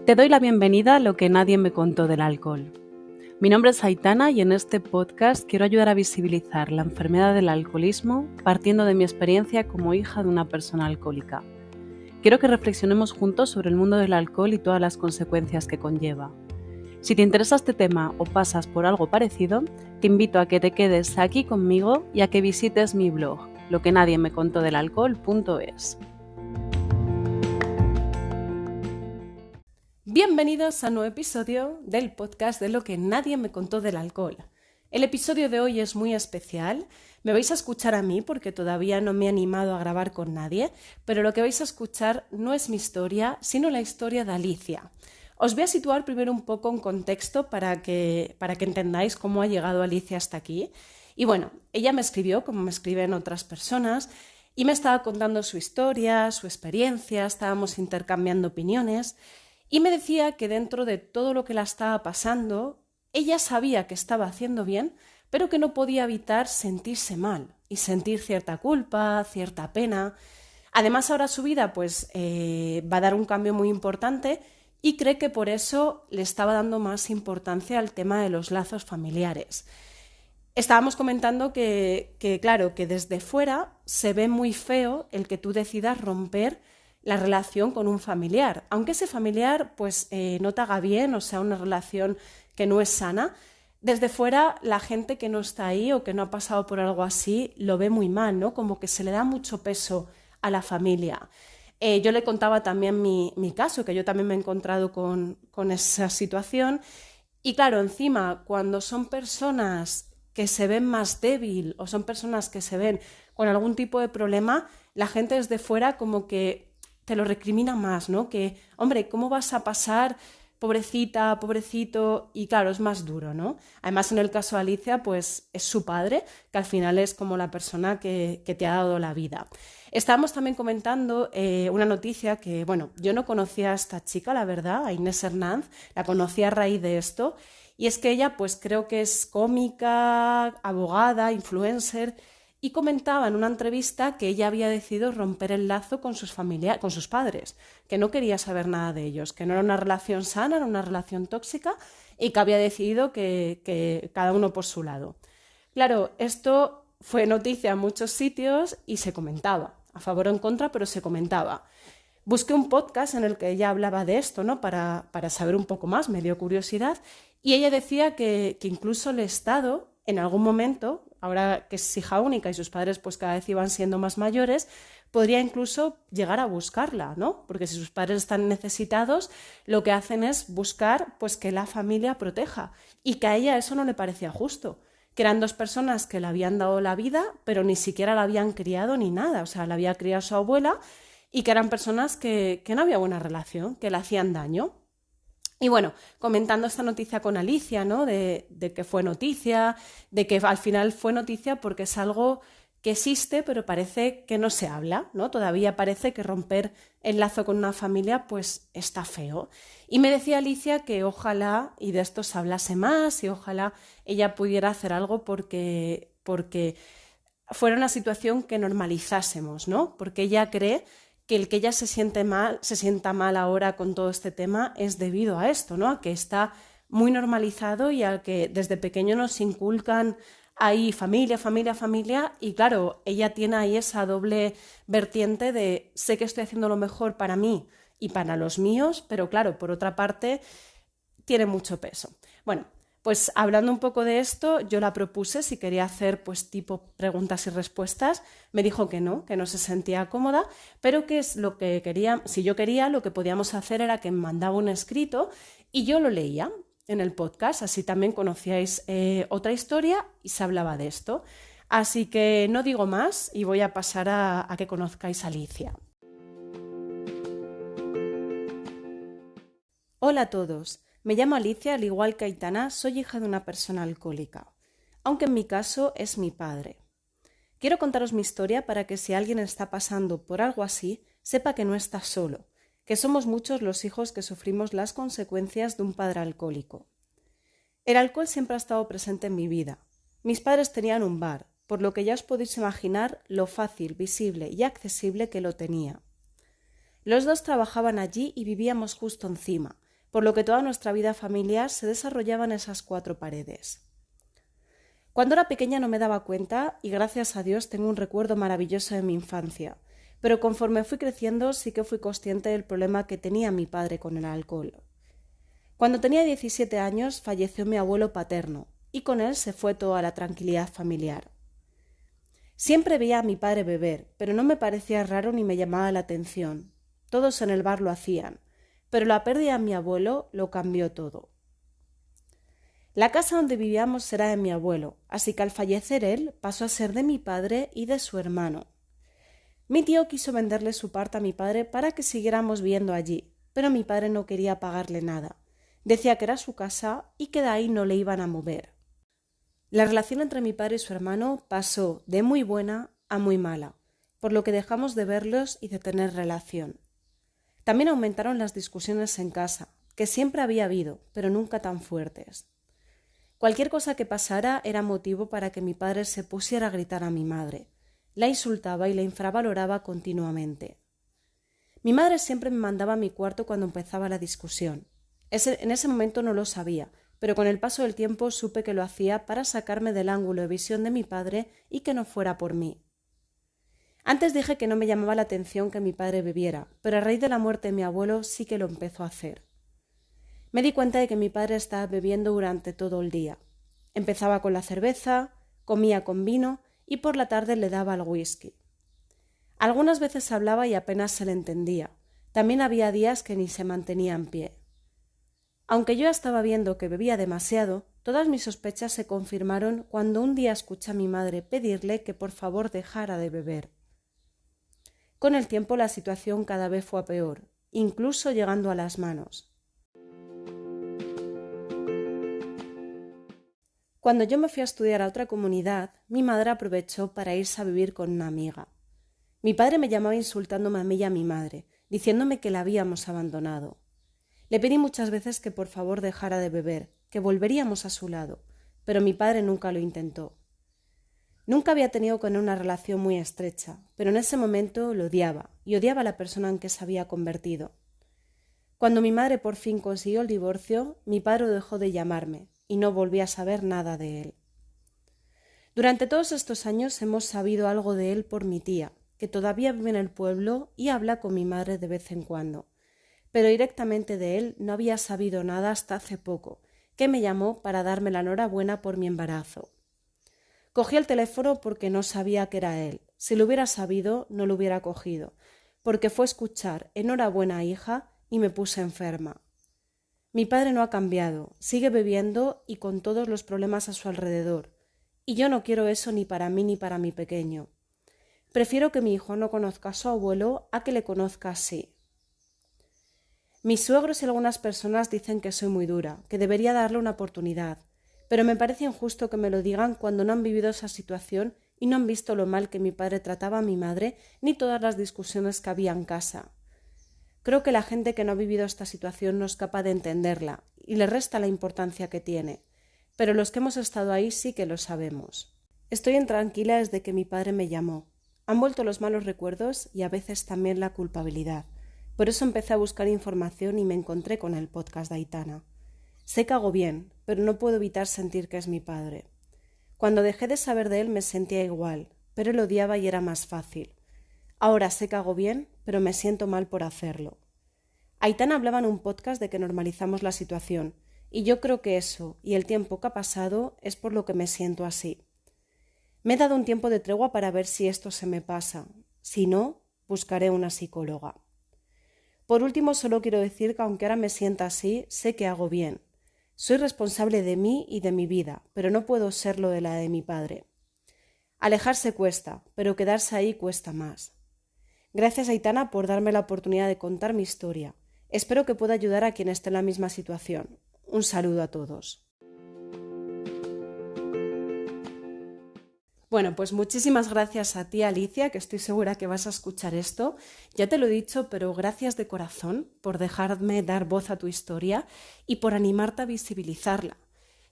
Te doy la bienvenida a lo que nadie me contó del alcohol. Mi nombre es Aitana y en este podcast quiero ayudar a visibilizar la enfermedad del alcoholismo partiendo de mi experiencia como hija de una persona alcohólica. Quiero que reflexionemos juntos sobre el mundo del alcohol y todas las consecuencias que conlleva. Si te interesa este tema o pasas por algo parecido, te invito a que te quedes aquí conmigo y a que visites mi blog, loquenadiemmecontodelalcohol.es. Bienvenidos a un nuevo episodio del podcast de Lo que nadie me contó del alcohol. El episodio de hoy es muy especial. Me vais a escuchar a mí porque todavía no me he animado a grabar con nadie, pero lo que vais a escuchar no es mi historia, sino la historia de Alicia. Os voy a situar primero un poco en contexto para que entendáis cómo ha llegado Alicia hasta aquí. Y bueno, ella me escribió, como me escriben otras personas, y me estaba contando su historia, su experiencia, estábamos intercambiando opiniones. Y me decía que dentro de todo lo que la estaba pasando, ella sabía que estaba haciendo bien, pero que no podía evitar sentirse mal y sentir cierta culpa, cierta pena. Además, ahora su vida va a dar un cambio muy importante y cree que por eso le estaba dando más importancia al tema de los lazos familiares. Estábamos comentando claro, que desde fuera se ve muy feo el que tú decidas romper la relación con un familiar, aunque ese familiar no te haga bien, o sea, una relación que no es sana. Desde fuera la gente que no está ahí o que no ha pasado por algo así lo ve muy mal, ¿no? Como que se le da mucho peso a la familia. Yo le contaba también mi caso, que yo también me he encontrado con esa situación y claro, encima cuando son personas que se ven más débil o son personas que se ven con algún tipo de problema, la gente desde fuera como que te lo recrimina más, ¿no? Que, hombre, ¿cómo vas a pasar, pobrecita, pobrecito? Y claro, es más duro, ¿no? Además, en el caso de Alicia, pues es su padre, que al final es como la persona que te ha dado la vida. Estábamos también comentando una noticia que, bueno, yo no conocía a esta chica, la verdad, a Inés Hernández, la conocí a raíz de esto, y es que ella, pues creo que es cómica, abogada, influencer, y comentaba en una entrevista que ella había decidido romper el lazo con sus padres, que no quería saber nada de ellos, que no era una relación sana, era una relación tóxica y que había decidido que cada uno por su lado. Claro, esto fue noticia en muchos sitios y se comentaba, a favor o en contra, pero se comentaba. Busqué un podcast en el que ella hablaba de esto, ¿no? Para saber un poco más, me dio curiosidad, y ella decía que incluso el Estado, en algún momento, ahora que es hija única y sus padres pues cada vez iban siendo más mayores, podría incluso llegar a buscarla, ¿no? Porque si sus padres están necesitados, lo que hacen es buscar pues que la familia proteja, y que a ella eso no le parecía justo, que eran dos personas que le habían dado la vida, pero ni siquiera la habían criado ni nada, o sea, la había criado su abuela, y que eran personas que no había buena relación, que le hacían daño. Y bueno, comentando esta noticia con Alicia, ¿no? De que fue noticia, de que al final fue noticia porque es algo que existe, pero parece que no se habla, ¿no? Todavía parece que romper el lazo con una familia pues está feo. Y me decía Alicia que ojalá, y de esto se hablase más, y ojalá ella pudiera hacer algo porque fuera una situación que normalizásemos, ¿no? Porque ella cree que el que ella se sienta mal ahora con todo este tema es debido a esto, ¿no? A que está muy normalizado y al que desde pequeño nos inculcan ahí familia, familia, familia, y claro, ella tiene ahí esa doble vertiente de sé que estoy haciendo lo mejor para mí y para los míos, pero claro, por otra parte, tiene mucho peso. Bueno, pues hablando un poco de esto, yo la propuse si quería hacer pues tipo preguntas y respuestas. Me dijo que no se sentía cómoda, pero que es lo que quería, si yo quería, lo que podíamos hacer era que me mandaba un escrito y yo lo leía en el podcast, así también conocíais otra historia y se hablaba de esto. Así que no digo más y voy a pasar a que conozcáis a Alicia. Hola a todos. Me llamo Alicia, al igual que Aitana, soy hija de una persona alcohólica, aunque en mi caso es mi padre. Quiero contaros mi historia para que si alguien está pasando por algo así, sepa que no está solo, que somos muchos los hijos que sufrimos las consecuencias de un padre alcohólico. El alcohol siempre ha estado presente en mi vida. Mis padres tenían un bar, por lo que ya os podéis imaginar lo fácil, visible y accesible que lo tenía. Los dos trabajaban allí y vivíamos justo encima, por lo que toda nuestra vida familiar se desarrollaba en esas 4 paredes. Cuando era pequeña no me daba cuenta y gracias a Dios tengo un recuerdo maravilloso de mi infancia, pero conforme fui creciendo sí que fui consciente del problema que tenía mi padre con el alcohol. Cuando tenía 17 años falleció mi abuelo paterno y con él se fue toda la tranquilidad familiar. Siempre veía a mi padre beber, pero no me parecía raro ni me llamaba la atención. Todos en el bar lo hacían, pero la pérdida de mi abuelo lo cambió todo. La casa donde vivíamos era de mi abuelo, así que al fallecer él pasó a ser de mi padre y de su hermano. Mi tío quiso venderle su parte a mi padre para que siguiéramos viviendo allí, pero mi padre no quería pagarle nada. Decía que era su casa y que de ahí no le iban a mover. La relación entre mi padre y su hermano pasó de muy buena a muy mala, por lo que dejamos de verlos y de tener relación. También aumentaron las discusiones en casa, que siempre había habido, pero nunca tan fuertes. Cualquier cosa que pasara era motivo para que mi padre se pusiera a gritar a mi madre. La insultaba y la infravaloraba continuamente. Mi madre siempre me mandaba a mi cuarto cuando empezaba la discusión. En ese momento no lo sabía, pero con el paso del tiempo supe que lo hacía para sacarme del ángulo de visión de mi padre y que no fuera por mí. Antes dije que no me llamaba la atención que mi padre bebiera, pero a raíz de la muerte de mi abuelo sí que lo empezó a hacer. Me di cuenta de que mi padre estaba bebiendo durante todo el día. Empezaba con la cerveza, comía con vino y por la tarde le daba al whisky. Algunas veces hablaba y apenas se le entendía. También había días que ni se mantenía en pie. Aunque yo estaba viendo que bebía demasiado, todas mis sospechas se confirmaron cuando un día escuché a mi madre pedirle que por favor dejara de beber. Con el tiempo la situación cada vez fue a peor, incluso llegando a las manos. Cuando yo me fui a estudiar a otra comunidad, mi madre aprovechó para irse a vivir con una amiga. Mi padre me llamaba insultándome a mí y a mi madre, diciéndome que la habíamos abandonado. Le pedí muchas veces que por favor dejara de beber, que volveríamos a su lado, pero mi padre nunca lo intentó. Nunca había tenido con él una relación muy estrecha, pero en ese momento lo odiaba y odiaba a la persona en que se había convertido. Cuando mi madre por fin consiguió el divorcio, mi padre dejó de llamarme y no volví a saber nada de él. Durante todos estos años hemos sabido algo de él por mi tía, que todavía vive en el pueblo y habla con mi madre de vez en cuando. Pero directamente de él no había sabido nada hasta hace poco, que me llamó para darme la enhorabuena por mi embarazo. Cogí el teléfono porque no sabía que era él. Si lo hubiera sabido, no lo hubiera cogido, porque fue escuchar «Enhorabuena, hija» y me puse enferma. Mi padre no ha cambiado, sigue bebiendo y con todos los problemas a su alrededor, y yo no quiero eso ni para mí ni para mi pequeño. Prefiero que mi hijo no conozca a su abuelo a que le conozca así. Mis suegros y algunas personas dicen que soy muy dura, que debería darle una oportunidad, pero me parece injusto que me lo digan cuando no han vivido esa situación y no han visto lo mal que mi padre trataba a mi madre ni todas las discusiones que había en casa. Creo que la gente que no ha vivido esta situación no es capaz de entenderla y le resta la importancia que tiene, pero los que hemos estado ahí sí que lo sabemos. Estoy intranquila desde que mi padre me llamó. Han vuelto los malos recuerdos y a veces también la culpabilidad. Por eso empecé a buscar información y me encontré con el podcast de Aitana. Sé que hago bien, pero no puedo evitar sentir que es mi padre. Cuando dejé de saber de él me sentía igual, pero él odiaba y era más fácil. Ahora sé que hago bien, pero me siento mal por hacerlo. Aitana hablaba en un podcast de que normalizamos la situación, y yo creo que eso y el tiempo que ha pasado es por lo que me siento así. Me he dado un tiempo de tregua para ver si esto se me pasa. Si no, buscaré una psicóloga. Por último, solo quiero decir que aunque ahora me sienta así, sé que hago bien. Soy responsable de mí y de mi vida, pero no puedo serlo de la de mi padre. Alejarse cuesta, pero quedarse ahí cuesta más. Gracias, Aitana, por darme la oportunidad de contar mi historia. Espero que pueda ayudar a quien esté en la misma situación. Un saludo a todos. Bueno, pues muchísimas gracias a ti, Alicia, que estoy segura que vas a escuchar esto. Ya te lo he dicho, pero gracias de corazón por dejarme dar voz a tu historia y por animarte a visibilizarla.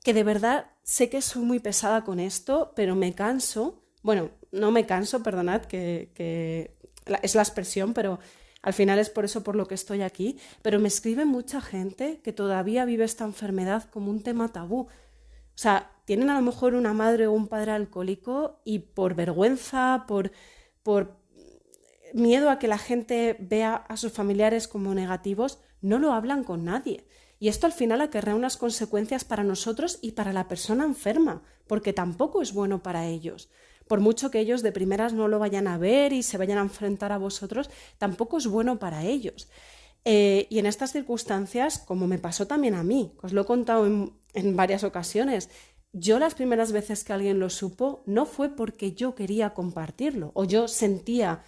Que de verdad sé que soy muy pesada con esto, pero me canso. Bueno, no me canso, perdonad, que es la expresión, pero Al final es por eso por lo que estoy aquí, pero me escribe mucha gente que todavía vive esta enfermedad como un tema tabú. O sea, tienen a lo mejor una madre o un padre alcohólico y por vergüenza, por miedo a que la gente vea a sus familiares como negativos, no lo hablan con nadie. Y esto al final acarrea unas consecuencias para nosotros y para la persona enferma, porque tampoco es bueno para ellos. Por mucho que ellos de primeras no lo vayan a ver y se vayan a enfrentar a vosotros, tampoco es bueno para ellos. Y en estas circunstancias, como me pasó también a mí, os lo he contado en varias ocasiones, yo las primeras veces que alguien lo supo no fue porque yo quería compartirlo o yo sentía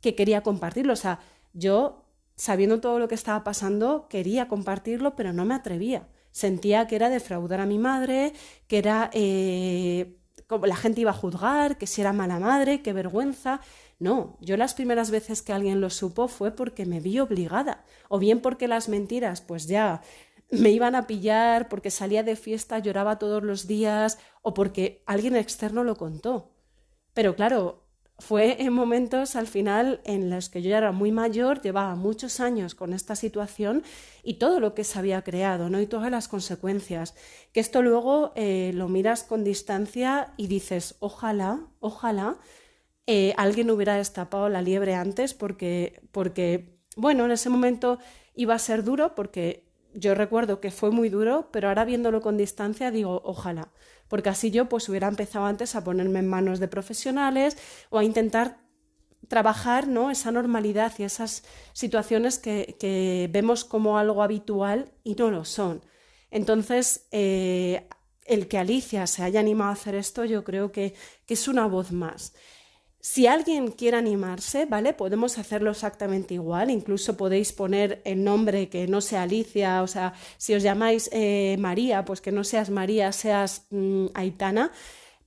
que quería compartirlo. O sea, yo, sabiendo todo lo que estaba pasando, quería compartirlo, pero no me atrevía. Sentía que era defraudar a mi madre, que era como la gente iba a juzgar, que si era mala madre, qué vergüenza. No, yo las primeras veces que alguien lo supo fue porque me vi obligada, o bien porque las mentiras, pues ya me iban a pillar, porque salía de fiesta, lloraba todos los días, o porque alguien externo lo contó. Pero claro, fue en momentos al final en los que yo ya era muy mayor, llevaba muchos años con esta situación y todo lo que se había creado, ¿no? Y todas las consecuencias. Que esto luego lo miras con distancia y dices, ojalá alguien hubiera destapado la liebre antes porque, bueno, en ese momento iba a ser duro porque yo recuerdo que fue muy duro, pero ahora viéndolo con distancia digo, ojalá, porque así yo pues hubiera empezado antes a ponerme en manos de profesionales o a intentar trabajar, ¿no?, esa normalidad y esas situaciones que vemos como algo habitual y no lo son. Entonces, el que Alicia se haya animado a hacer esto, yo creo que es una voz más. Si alguien quiere animarse, ¿vale? Podemos hacerlo exactamente igual, incluso podéis poner el nombre que no sea Alicia, o sea, si os llamáis María, pues que no seas María, seas Aitana,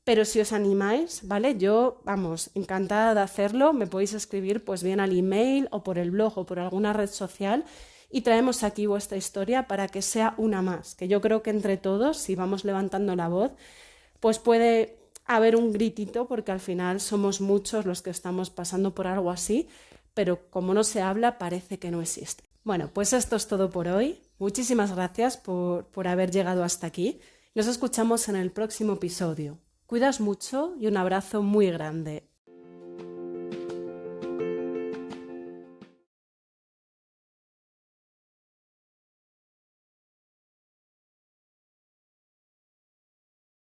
pero si os animáis, ¿vale? Yo, vamos, encantada de hacerlo, me podéis escribir pues bien al email o por el blog o por alguna red social y traemos aquí vuestra historia para que sea una más, que yo creo que entre todos, si vamos levantando la voz, pues puede haber un gritito, porque al final somos muchos los que estamos pasando por algo así, pero como no se habla, parece que no existe. Bueno, pues esto es todo por hoy. Muchísimas gracias por haber llegado hasta aquí. Nos escuchamos en el próximo episodio. Cuidas mucho y un abrazo muy grande.